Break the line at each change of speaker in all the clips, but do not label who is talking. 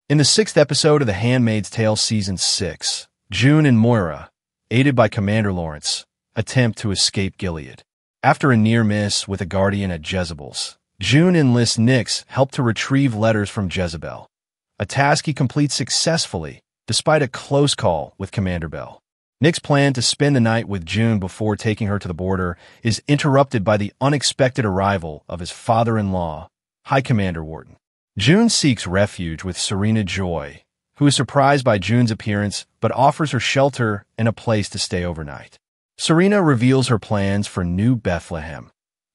In the sixth episode of The Handmaid's Tale Season 6, June and Moira, aided by Commander Lawrence, attempt to escape Gilead. After a near miss with a guardian at Jezebel's, June enlists Nick's help to retrieve letters from Jezebel, a task he completes successfully despite a close call with Commander Bell. Nick's plan to spend the night with June before taking her to the border is interrupted by the unexpected arrival of his father-in-law, High Commander Wharton. June seeks refuge with Serena Joy, who is surprised by June's appearance but offers her shelter and a place to stay overnight. Serena reveals her plans for New Bethlehem,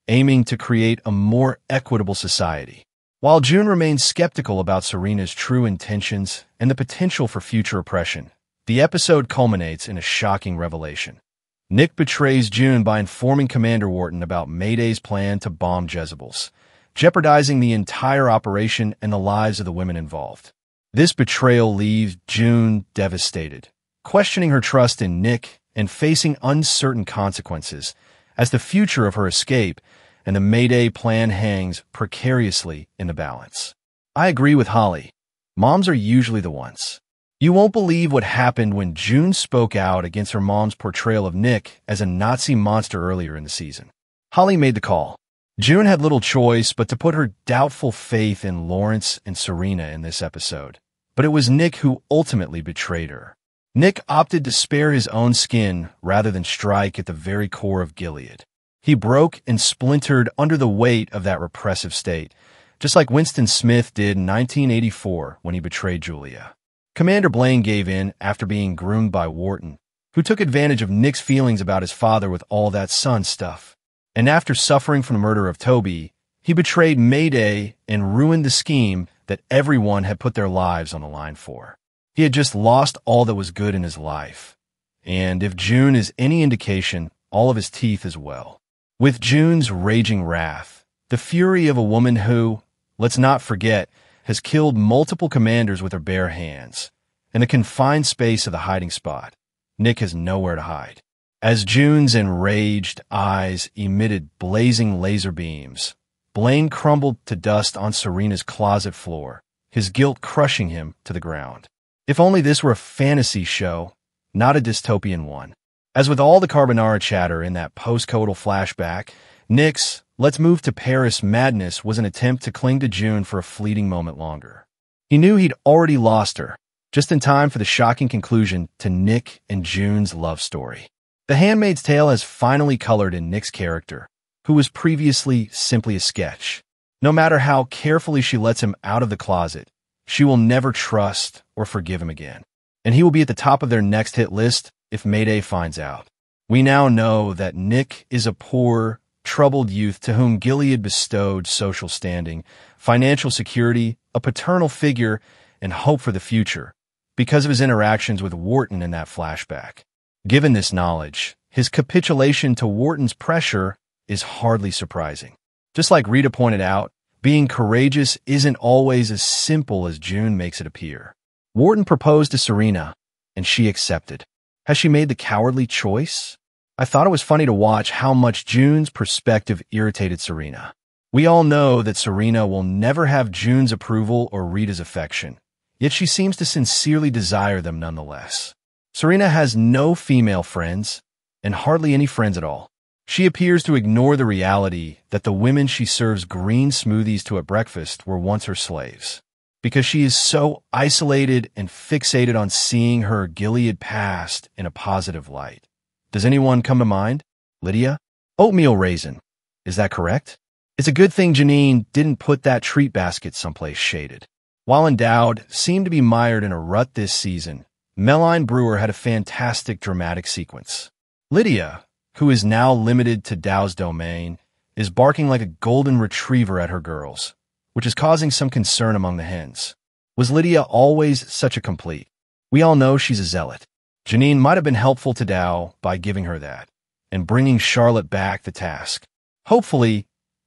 aiming to create a more equitable society. While June remains skeptical about Serena's true intentions and the potential for future oppression, the episode culminates in a shocking revelation. Nick betrays June by informing Commander Wharton about Mayday's plan to bomb Jezebel's, jeopardizing the entire operation and the lives of the women involved. This betrayal leaves June devastated, questioning her trust in Nick and facing uncertain consequences as the future of her escape and the Mayday plan hangs precariously in the balance. I agree with Holly. Moms are usually the ones. You won't believe what happened when June spoke out against her mom's portrayal of Nick as a Nazi monster earlier in the season. Holly made the call. June had little choice but to put her doubtful faith in Lawrence and Serena in this episode. But it was Nick who ultimately betrayed her. Nick opted to spare his own skin rather than strike at the very core of Gilead. He broke and splintered under the weight of that repressive state, just like Winston Smith did in 1984 when he betrayed Julia. Commander Blaine gave in after being groomed by Wharton, who took advantage of Nick's feelings about his father with all that son stuff. And after suffering from the murder of Toby, he betrayed Mayday and ruined the scheme that everyone had put their lives on the line for. He had just lost all that was good in his life. And if June is any indication, all of his teeth as well. With June's raging wrath, the fury of a woman who, let's not forget, has killed multiple commanders with her bare hands, in the confined space of the hiding spot, Nick has nowhere to hide. As June's enraged eyes emitted blazing laser beams, Blaine crumbled to dust on Serena's closet floor, his guilt crushing him to the ground. If only this were a fantasy show, not a dystopian one. As with all the carbonara chatter in that post-coital flashback, Nick's "let's move to Paris" madness was an attempt to cling to June for a fleeting moment longer. He knew he'd already lost her, just in time for the shocking conclusion to Nick and June's love story. The Handmaid's Tale has finally colored in Nick's character, who was previously simply a sketch. No matter how carefully she lets him out of the closet, she will never trust or forgive him again. And he will be at the top of their next hit list if Mayday finds out. We now know that Nick is a poor, troubled youth to whom Gilead bestowed social standing, financial security, a paternal figure, and hope for the future, because of his interactions with Wharton in that flashback. Given this knowledge, his capitulation to Wharton's pressure is hardly surprising. Just like Rita pointed out, being courageous isn't always as simple as June makes it appear. Wharton proposed to Serena, and she accepted. Has she made the cowardly choice? I thought it was funny to watch how much June's perspective irritated Serena. We all know that Serena will never have June's approval or Rita's affection, yet she seems to sincerely desire them nonetheless. Serena has no female friends, and hardly any friends at all. She appears to ignore the reality that the women she serves green smoothies to at breakfast were once her slaves, because she is so isolated and fixated on seeing her Gilead past in a positive light. Does anyone come to mind? Lydia? Oatmeal raisin. Is that correct? It's a good thing Janine didn't put that treat basket someplace shaded. While endowed, seemed to be mired in a rut this season, Melline Brewer had a fantastic dramatic sequence. Lydia, who is now limited to Dow's domain, is barking like a golden retriever at her girls, which is causing some concern among the hens. Was Lydia always such a complete? We all know she's a zealot. Janine might have been helpful to Dow by giving her that, and bringing Charlotte back the task. Hopefully,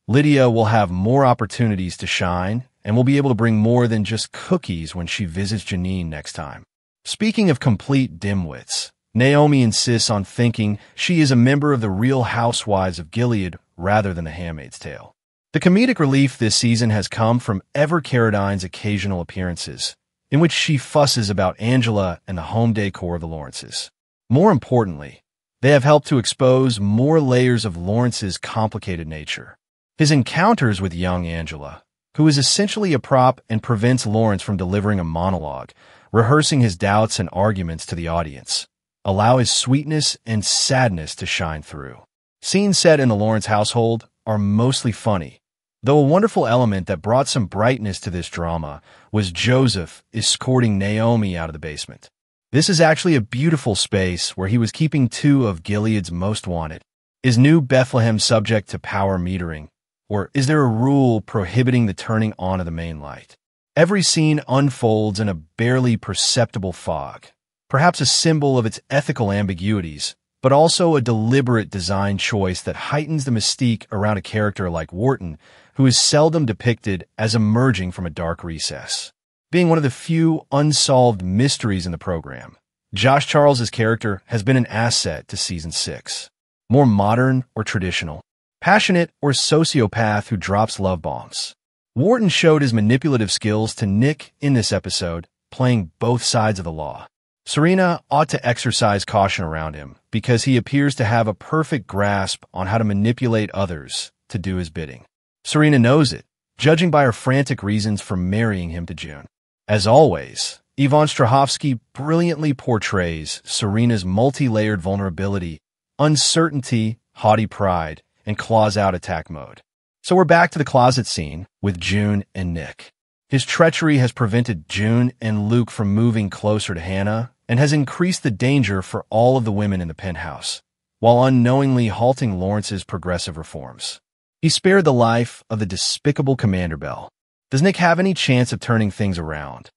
Lydia will have more opportunities to shine, and will be able to bring more than just cookies when she visits Janine next time. Speaking of complete dimwits, Naomi insists on thinking she is a member of the Real Housewives of Gilead rather than The Handmaid's Tale. The comedic relief this season has come from Ever Carradine's occasional appearances, in which she fusses about Angela and the home decor of the Lawrences. More importantly, they have helped to expose more layers of Lawrence's complicated nature. His encounters with young Angela, who is essentially a prop and prevents Lawrence from delivering a monologue, rehearsing his doubts and arguments to the audience, allow his sweetness and sadness to shine through. Scenes set in the Lawrence household are mostly funny, though a wonderful element that brought some brightness to this drama was Joseph escorting Naomi out of the basement. This is actually a beautiful space where he was keeping two of Gilead's most wanted. Is New Bethlehem subject to power metering, or is there a rule prohibiting the turning on of the main light? Every scene unfolds in a barely perceptible fog, perhaps a symbol of its ethical ambiguities, but also a deliberate design choice that heightens the mystique around a character like Wharton, who is seldom depicted as emerging from a dark recess. Being one of the few unsolved mysteries in the program, Josh Charles's character has been an asset to Season 6. More modern or traditional, passionate or sociopath who drops love bombs. Wharton showed his manipulative skills to Nick in this episode, playing both sides of the law. Serena ought to exercise caution around him because he appears to have a perfect grasp on how to manipulate others to do his bidding. Serena knows it, judging by her frantic reasons for marrying him to June. As always, Yvonne Strahovski brilliantly portrays Serena's multi-layered vulnerability, uncertainty, haughty pride, and claws-out attack mode. So we're back to the closet scene with June and Nick. His treachery has prevented June and Luke from moving closer to Hannah and has increased the danger for all of the women in the penthouse, while unknowingly halting Lawrence's progressive reforms. He spared the life of the despicable Commander Bell. Does Nick have any chance of turning things around?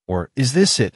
Or is this it,